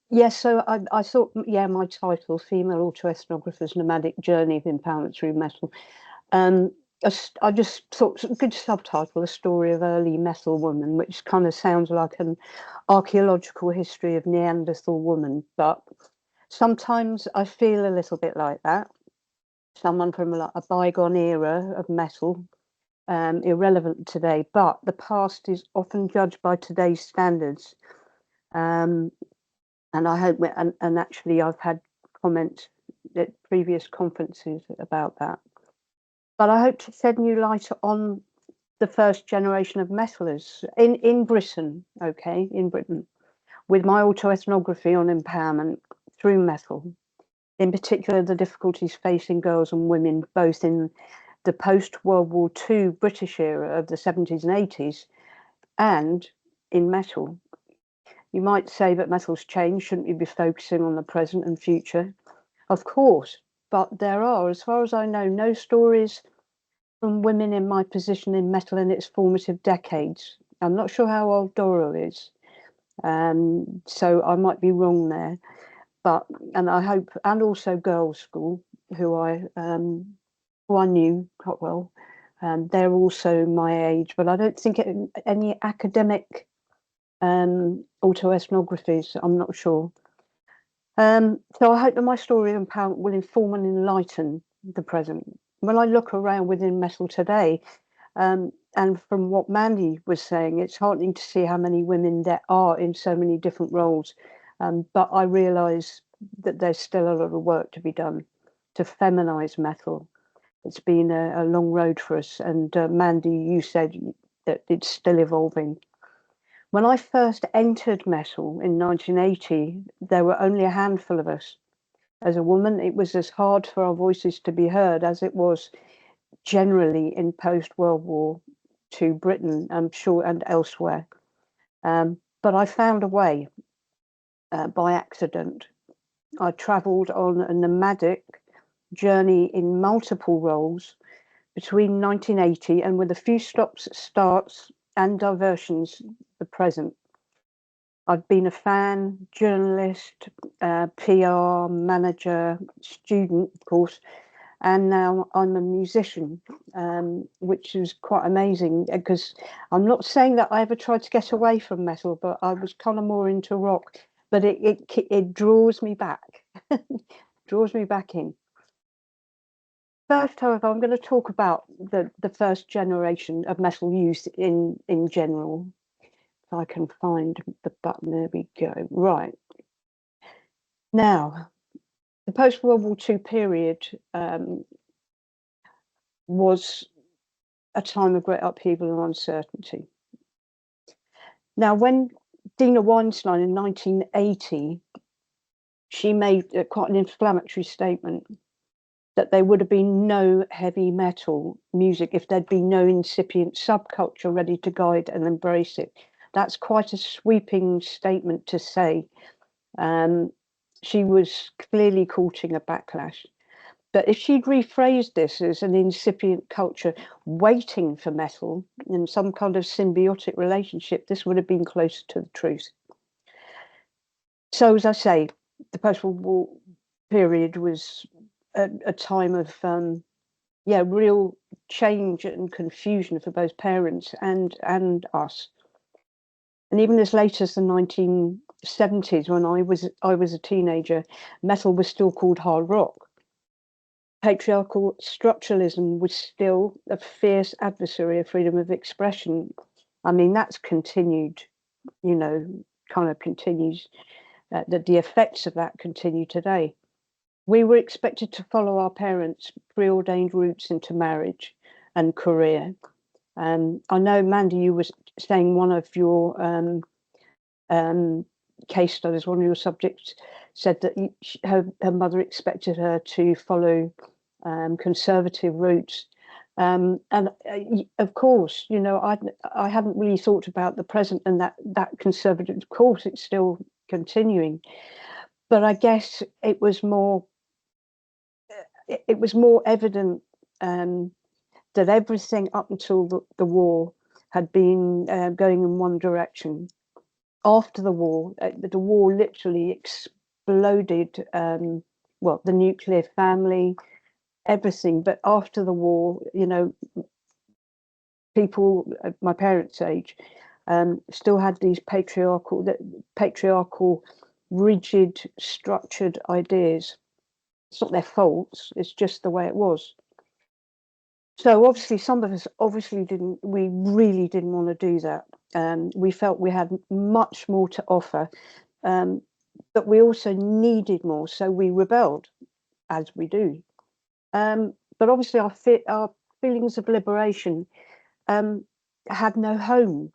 Yes, so I thought, yeah, my title, Female Autoethnographer's Nomadic Journey of Empowerment Through Metal. I just thought a good subtitle, A Story of Early Metal Woman, which kind of sounds like an archaeological history of Neanderthal woman, but sometimes I feel a little bit like that. Someone from a bygone era of metal, irrelevant today, but the past is often judged by today's standards. And I hope, and actually I've had comments at previous conferences about that. But I hope to shed new light on the first generation of metalers in Britain, okay, in Britain, with my autoethnography on empowerment through metal, in particular the difficulties facing girls and women both in the post-World War II British era of the 70s and 80s and in metal. You might say that metal's changed, shouldn't you be focusing on the present and future? Of course, but there are, as far as I know, no stories from women in my position in metal in its formative decades. I'm not sure how old Doro is, so I might be wrong there. And I hope, and also girls' school, who I knew quite well, they're also my age, but I don't think any academic autoethnographies. I'm not sure. So I hope that my story of empowerment will inform and enlighten the present. When I look around within metal today, and from what Mandy was saying, it's heartening to see how many women there are in so many different roles. But I realise that there's still a lot of work to be done to feminise metal. It's been a long road for us. And Mandy, you said that it's still evolving. When I first entered metal in 1980, there were only a handful of us. As a woman, it was as hard for our voices to be heard as it was generally in post-World War II Britain, I'm sure, and elsewhere. But I found a way by accident. I travelled on a nomadic journey in multiple roles between 1980 and with a few stops, starts and diversions, the present. I've been a fan, journalist, PR, manager, student, of course, and now I'm a musician, which is quite amazing because I'm not saying that I ever tried to get away from metal, but I was kind of more into rock, but it draws me back, draws me back in. First, however, I'm going to talk about the first generation of metal use in general. If I can find the button, there we go. Right. Now, the post-World War II period was a time of great upheaval and uncertainty. Now, when Dina Weinstein in 1980, she made quite an inflammatory statement that there would have been no heavy metal music if there'd been no incipient subculture ready to guide and embrace it. That's quite a sweeping statement to say. She was clearly courting a backlash. But if she'd rephrased this as an incipient culture waiting for metal in some kind of symbiotic relationship, this would have been closer to the truth. So, as I say, the post-World War period was a time of, real change and confusion for both parents and us. And even as late as the 1970s, when I was a teenager, metal was still called hard rock. Patriarchal structuralism was still a fierce adversary of freedom of expression. I mean, that's continued, kind of continues, that the effects of that continue today. We were expected to follow our parents' preordained routes into marriage and career. I know, Mandy, you were saying one of your case studies, one of your subjects said that her mother expected her to follow conservative routes. And of course, I hadn't really thought about the present and that conservative. Of course, it's still continuing, but I guess it was more evident that everything up until the war had been going in one direction. after the war literally exploded. Well, the nuclear family, everything. But after the war, you know, people at my parents' age still had these patriarchal, rigid, structured ideas. It's not their faults, it's just the way it was. So obviously some of us really didn't want to do that. We felt we had much more to offer, but we also needed more, so we rebelled, as we do. But obviously our feelings of liberation had no home.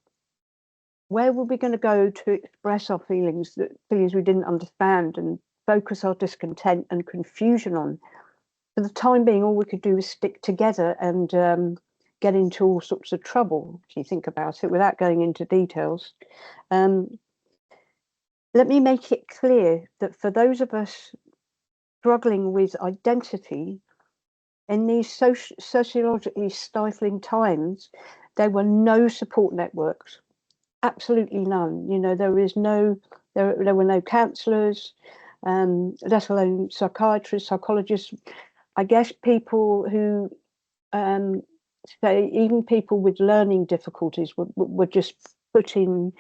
Where were we going to go to express our feelings we didn't understand and focus our discontent and confusion on? For the time being, all we could do was stick together and get into all sorts of trouble, if you think about it, without going into details. Let me make it clear that for those of us struggling with identity in these sociologically stifling times, there were no support networks. Absolutely none. You know, there were no counsellors, let alone psychiatrists, psychologists. I guess people who say even people with learning difficulties were just put into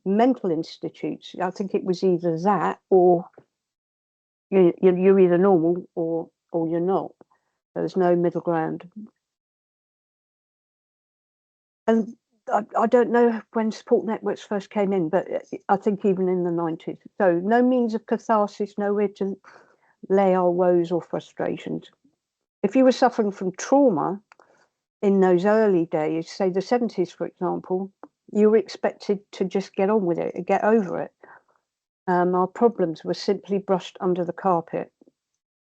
mental institutes. I think it was either that or you're either normal or you're not. There's no middle ground. And I don't know when support networks first came in, but I think even in the 90s. So no means of catharsis, nowhere to lay our woes or frustrations. If you were suffering from trauma in those early days, say the 70s, for example, you were expected to just get on with it and get over it. Our problems were simply brushed under the carpet,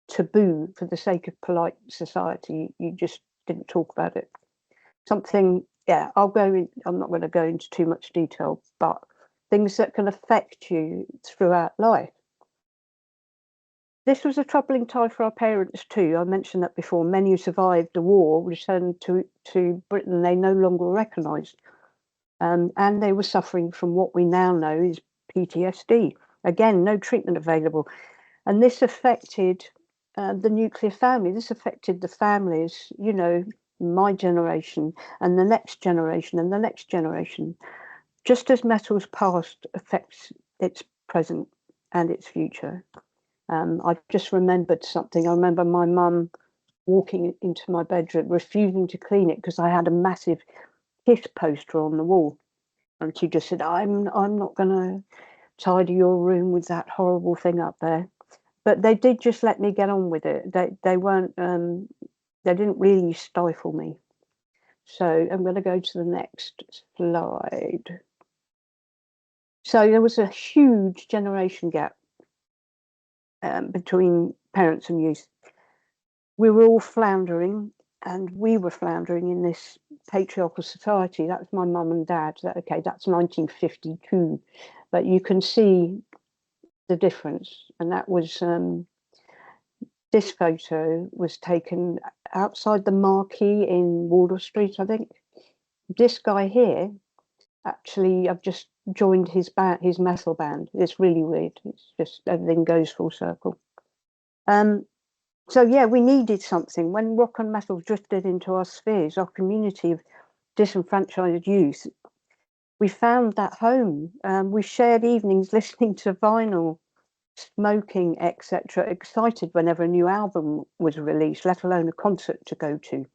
taboo for the sake of polite society. You just didn't talk about it. I'm not going to go into too much detail, but things that can affect you throughout life. This was a troubling time for our parents too. I mentioned that before. Many who survived the war returned to Britain they no longer recognised. And they were suffering from what we now know is PTSD. Again, no treatment available. And this affected the nuclear family. This affected the families, you know, my generation and the next generation and the next generation. Just as metal's past affects its present and its future. I just remembered something. I remember my mum walking into my bedroom, refusing to clean it because I had a massive KISS poster on the wall. And she just said, I'm not going to tidy your room with that horrible thing up there. But they did just let me get on with it. They weren't, they didn't really stifle me. So I'm going to go to the next slide. So there was a huge generation gap between parents and youth. We were all floundering, and we were floundering in this patriarchal society. That's my mum and dad. That's 1952, but you can see the difference. And that was this photo was taken outside the Marquee in Wardour Street, I think. This guy here, actually, I've just joined his metal band. It's really weird. It's just everything goes full circle. So yeah, we needed something. When rock and metal drifted into our spheres, our community of disenfranchised youth, we found that home. We shared evenings listening to vinyl, smoking, etc., excited whenever a new album was released, let alone a concert to go to.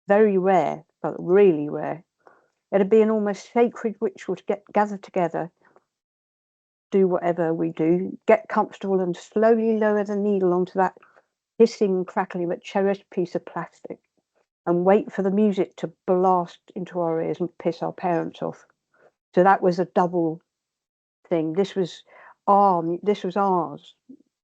Very rare, but really rare. It'd be an almost sacred ritual to gather together, do whatever we do, get comfortable and slowly lower the needle onto that hissing, crackling but cherished piece of plastic and wait for the music to blast into our ears and piss our parents off. So that was a double thing. This was ours,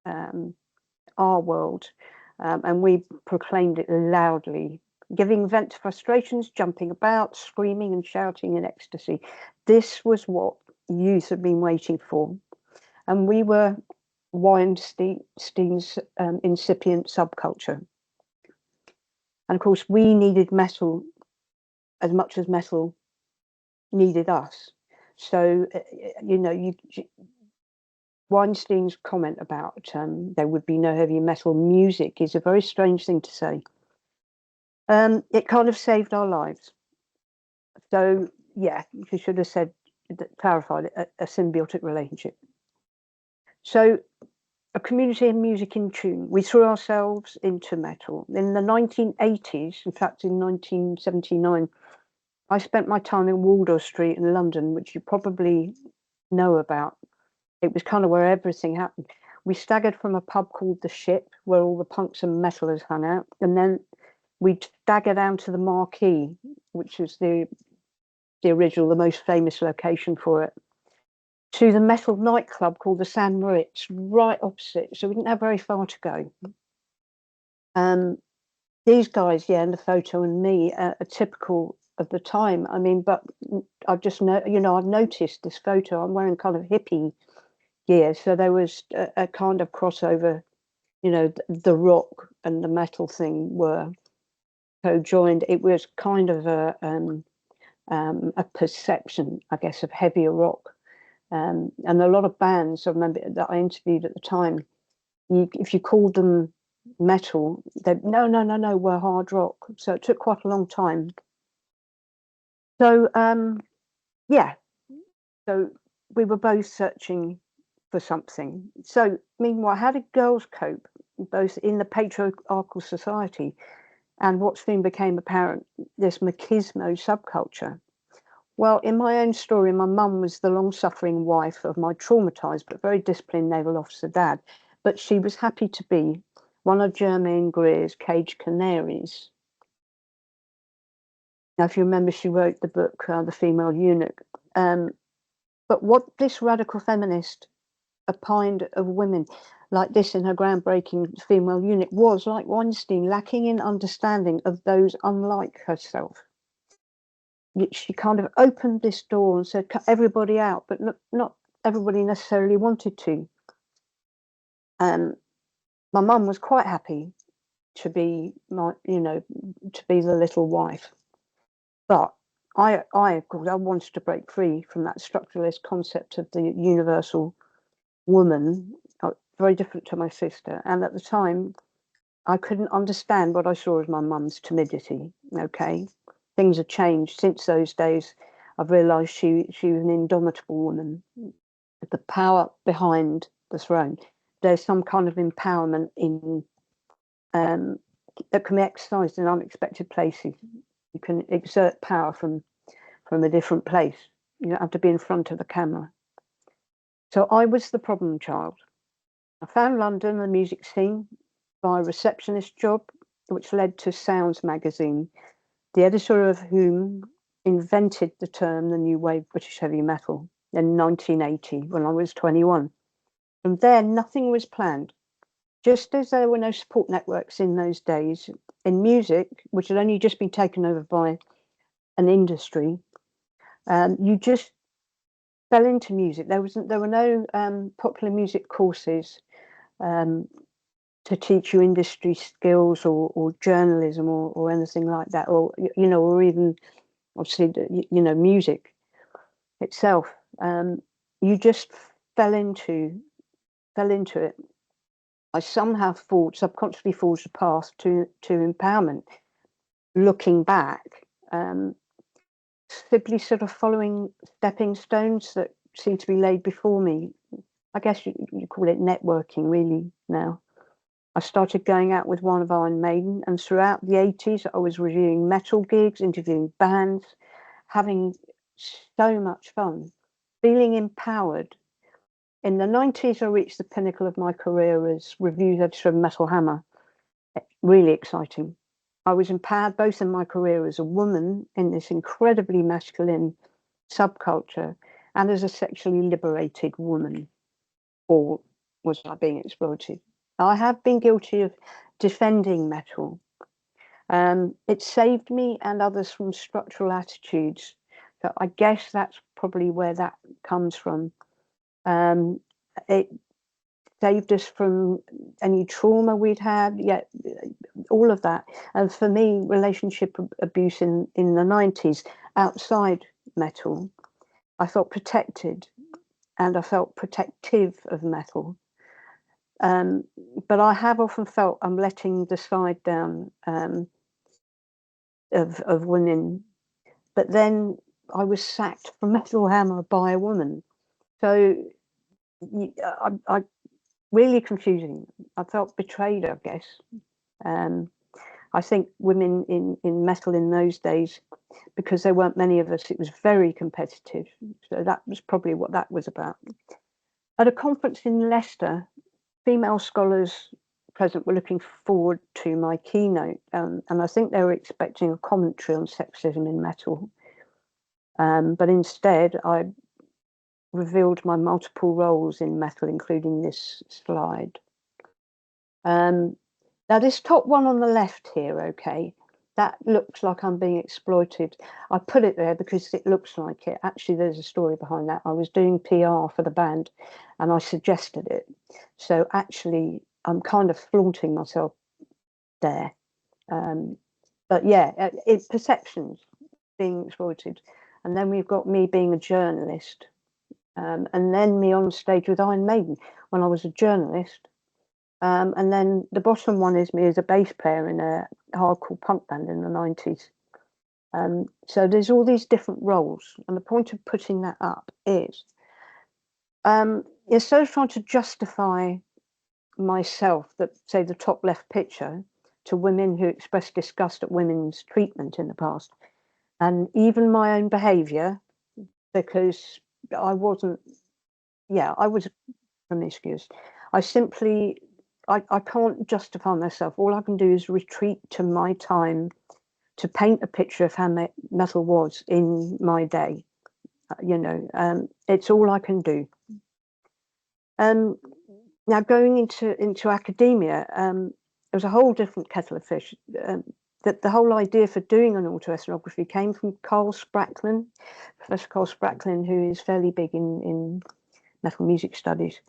our world, and we proclaimed it loudly, giving vent to frustrations, jumping about, screaming and shouting in ecstasy. This was what youth had been waiting for, and we were Weinstein's incipient subculture. And of course, we needed metal as much as metal needed us. So, Weinstein's comment about there would be no heavy metal music is a very strange thing to say. It kind of saved our lives. So, yeah, you should have said, clarified it, a symbiotic relationship. So, a community of music in tune. We threw ourselves into metal. In the 1980s, in fact, in 1979, I spent my time in Wardour Street in London, which you probably know about. It was kind of where everything happened. We staggered from a pub called The Ship, where all the punks and metalers hung out, and then we staggered down to the Marquee, which was the original, the most famous location for it, to the metal nightclub called the San Moritz, right opposite. So we didn't have very far to go. These guys, in the photo, and me are typical of the time. I mean, but I've just I've noticed this photo. I'm wearing kind of hippie gear, so there was a kind of crossover. The rock and the metal thing were co-joined. It was kind of a perception, I guess, of heavier rock. And a lot of bands, I remember, that I interviewed at the time, if you called them metal, they'd no, we're hard rock. So it took quite a long time. So so we were both searching for something. So meanwhile, how did girls cope, both in the patriarchal society and what soon became apparent, this machismo subculture? Well, in my own story, my mum was the long-suffering wife of my traumatised but very disciplined naval officer dad, but she was happy to be one of Germaine Greer's caged canaries. Now, if you remember, she wrote the book, The Female Eunuch. But what this radical feminist opined of women like this in her groundbreaking Female Eunuch was, like Weinstein, lacking in understanding of those unlike herself. She kind of opened this door and said, cut everybody out, but not everybody necessarily wanted to. My mum was quite happy to be to be the little wife. But I of course, I wanted to break free from that structuralist concept of the universal woman, very different to my sister. And at the time, I couldn't understand what I saw as my mum's timidity. Okay. Things have changed since those days. I've realised she was an indomitable woman, the power behind the throne. There's some kind of empowerment in that can be exercised in unexpected places. You can exert power from a different place. You don't have to be in front of the camera. So I was the problem child. I found London, the music scene, by a receptionist job, which led to Sounds magazine, the editor of whom invented the term the new wave British heavy metal in 1980 when I was 21. From there, nothing was planned. Just as there were no support networks in those days, in music, which had only just been taken over by an industry, you just fell into music. There were no popular music courses to teach you industry skills or journalism or anything like that, or or even obviously music itself. You just fell into it. I somehow subconsciously forged a path to empowerment. Looking back, simply sort of following stepping stones that seem to be laid before me. I guess you call it networking, really, now. I started going out with one of Iron Maiden, and throughout the 80s, I was reviewing metal gigs, interviewing bands, having so much fun, feeling empowered. In the 90s, I reached the pinnacle of my career as reviews editor of Metal Hammer. Really exciting. I was empowered both in my career as a woman in this incredibly masculine subculture and as a sexually liberated woman. Or was I being exploited? I have been guilty of defending metal. It saved me and others from structural attitudes. So I guess that's probably where that comes from. It saved us from any trauma we'd had, all of that. And for me, relationship abuse in the 90s outside metal I felt protected, and I felt protective of metal. But I have often felt I'm letting the side down of women. But then I was sacked from Metal Hammer by a woman. So I really confusing. I felt betrayed, I guess. I think women in metal in those days, because there weren't many of us, it was very competitive. So that was probably what that was about. At a conference in Leicester, female scholars present were looking forward to my keynote, and I think they were expecting a commentary on sexism in metal. But instead, I revealed my multiple roles in metal, including this slide. Now, this top one on the left here, okay, that looks like I'm being exploited. I put it there because it looks like it. Actually, there's a story behind that. I was doing PR for the band and I suggested it. So actually, I'm kind of flaunting myself there. But yeah, it's perceptions being exploited. And then we've got me being a journalist. And then me on stage with Iron Maiden when I was a journalist. And then the bottom one is me as a bass player in a hardcore punk band in the 90s. So there's all these different roles. And the point of putting that up is, instead of trying to justify myself, that say the top left picture, to women who expressed disgust at women's treatment in the past, and even my own behaviour, because I wasn't, I was promiscuous. I can't justify myself. All I can do is retreat to my time to paint a picture of how metal was in my day. It's all I can do. Now going into academia, it was a whole different kettle of fish. That the whole idea for doing an autoethnography came from Professor Carl Spracklin, who is fairly big in metal music studies.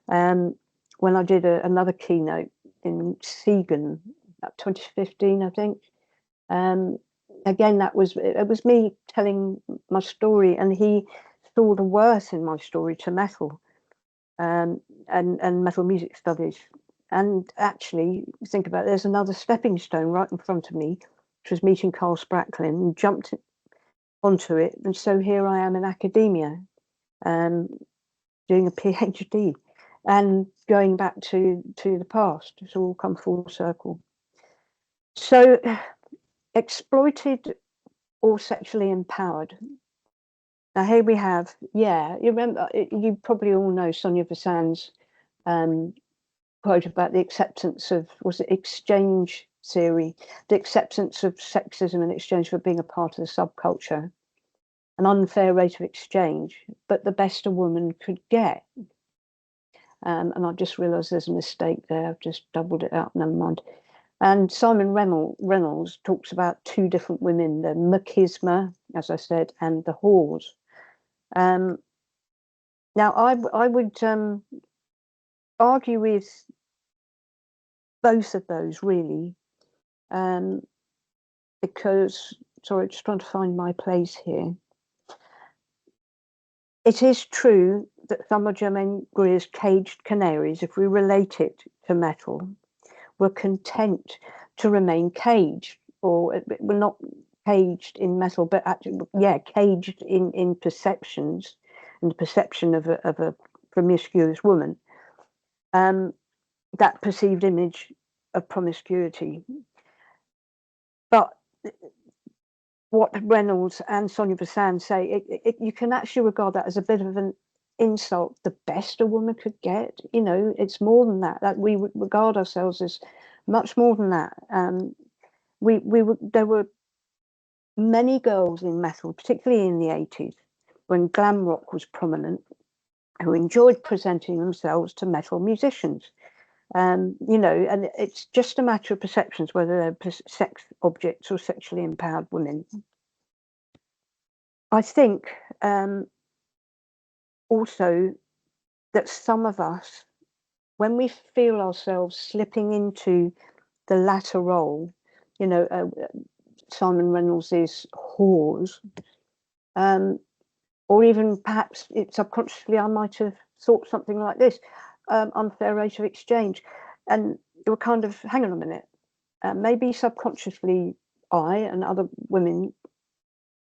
When I did another keynote in Siegen, 2015, I think. Again, it was me telling my story, and he saw the worth in my story to metal and metal music studies. And actually, think about it, there's another stepping stone right in front of me, which was meeting Carl Spracklin, and jumped onto it. And so here I am in academia, doing a PhD. And going back to the past, it's all come full circle. So, exploited or sexually empowered. Now here we have, you remember, you probably all know Sonia Vasan's quote about the acceptance of, was it exchange theory, the acceptance of sexism in exchange for being a part of the subculture, an unfair rate of exchange, but the best a woman could get. And I just realised there's a mistake there. I've just doubled it up, never mind. And Simon Reynolds talks about two different women, the machismo, as I said, and the whores. Now, I would argue with both of those, really, because, sorry, just trying to find my place here. It is true that some of Germaine Greer's caged canaries, if we relate it to metal, were content to remain caged, or were not caged in metal, but actually, caged in perceptions, and the perception of a promiscuous woman, that perceived image of promiscuity. But what Reynolds and Sonia Vasan say, you can actually regard that as a bit of an insult, the best a woman could get. It's more than that. That we would regard ourselves as much more than that. There were many girls in metal, particularly in the 80s, when glam rock was prominent, who enjoyed presenting themselves to metal musicians. And it's just a matter of perceptions, whether they're sex objects or sexually empowered women. I think also that some of us, when we feel ourselves slipping into the latter role, Simon Reynolds' whores, or even perhaps subconsciously I might have thought something like this, unfair rate of exchange. And you were kind of, hang on a minute, maybe subconsciously I and other women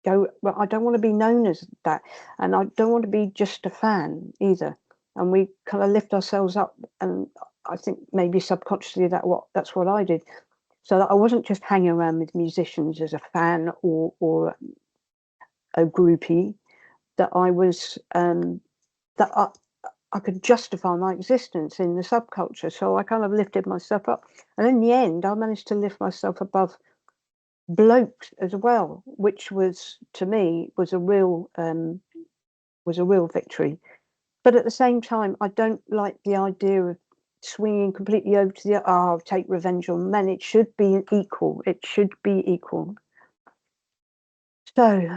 go, well, I don't want to be known as that, and I don't want to be just a fan either. And we kind of lift ourselves up, and I think maybe subconsciously that's what I did. So that I wasn't just hanging around with musicians as a fan or a groupie, that I was that I could justify my existence in the subculture. So I kind of lifted myself up, and in the end, I managed to lift myself above blokes as well, which was, to me, was a real victory. But at the same time, I don't like the idea of swinging completely over to the I'll take revenge on men. It should be equal. It should be equal. So,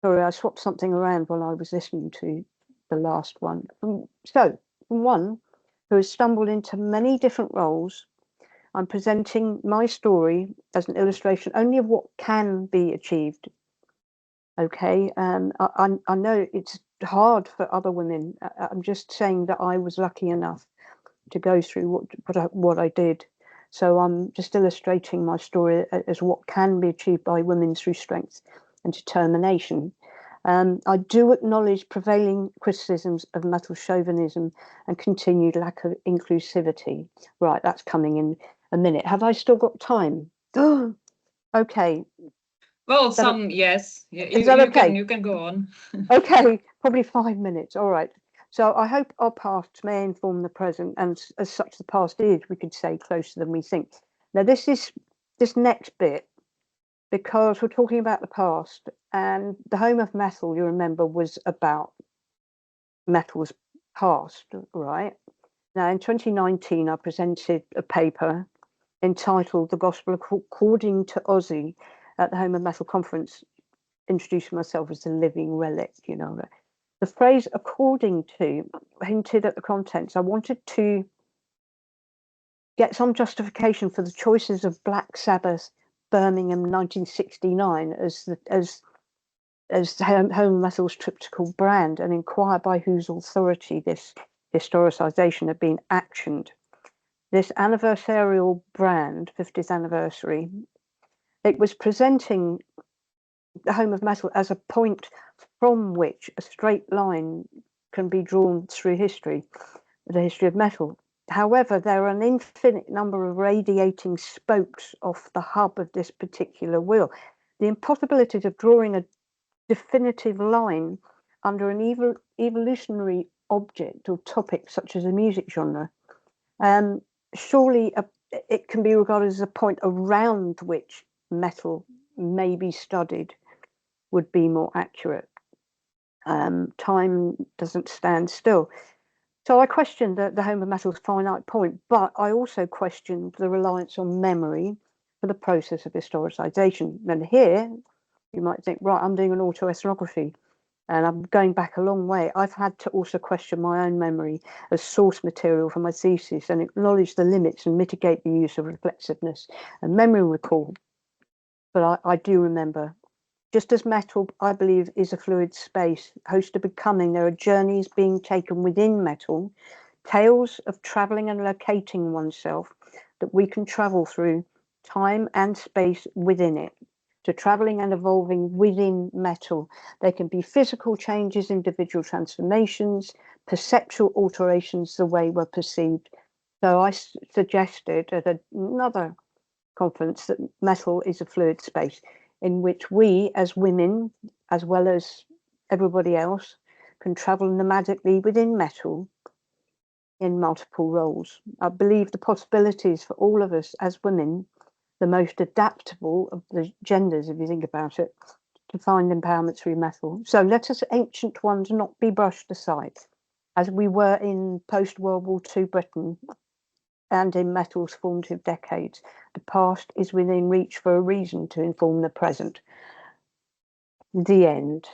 sorry, I swapped something around while I was listening to the last one. So, from one who has stumbled into many different roles, I'm presenting my story as an illustration only of what can be achieved. Okay, I know it's hard for other women. I'm just saying that I was lucky enough to go through what I did. So I'm just illustrating my story as what can be achieved by women through strength and determination. I do acknowledge prevailing criticisms of metal chauvinism and continued lack of inclusivity. Right, that's coming in a minute. Have I still got time? Okay. Well, yes. Is that okay? You can go on. Okay, probably 5 minutes. All right. So I hope our past may inform the present, and as such, the past is, we could say, closer than we think. Now, this next bit, because we're talking about the past, and the Home of Metal, you remember, was about metal's past, right? Now, in 2019, I presented a paper entitled "The Gospel According to Ozzy" at the Home of Metal conference, introducing myself as a living relic, you know. The phrase "according to" hinted at the contents. I wanted to get some justification for the choices of Black Sabbath, Birmingham, 1969, as Home Metal's triptychal brand, and inquire by whose authority this historicisation had been actioned. This anniversarial brand, 50th anniversary, it was presenting the Home of Metal as a point from which a straight line can be drawn through history, the history of metal. However, there are an infinite number of radiating spokes off the hub of this particular wheel. The impossibility of drawing a definitive line under an evolutionary object or topic such as a music genre, surely it can be regarded as a point around which metal may be studied would be more accurate. Time doesn't stand still. So I questioned the Home of Metal's finite point, but I also questioned the reliance on memory for the process of historicisation. And here, you might think, right, I'm doing an autoethnography, and I'm going back a long way. I've had to also question my own memory as source material for my thesis and acknowledge the limits and mitigate the use of reflexiveness and memory recall. But I do remember. Just as metal, I believe, is a fluid space, host to becoming, there are journeys being taken within metal, tales of travelling and locating oneself that we can travel through time and space within it, to travelling and evolving within metal. They can be physical changes, individual transformations, perceptual alterations, the way we're perceived. So I suggested at another conference that metal is a fluid space in which we as women, as well as everybody else, can travel nomadically within metal in multiple roles. I believe the possibilities for all of us as women, the most adaptable of the genders, if you think about it, to find empowerment through metal. So let us ancient ones not be brushed aside, as we were in post-World War II Britain and in metal's formative decades. The past is within reach for a reason to inform the present. The end.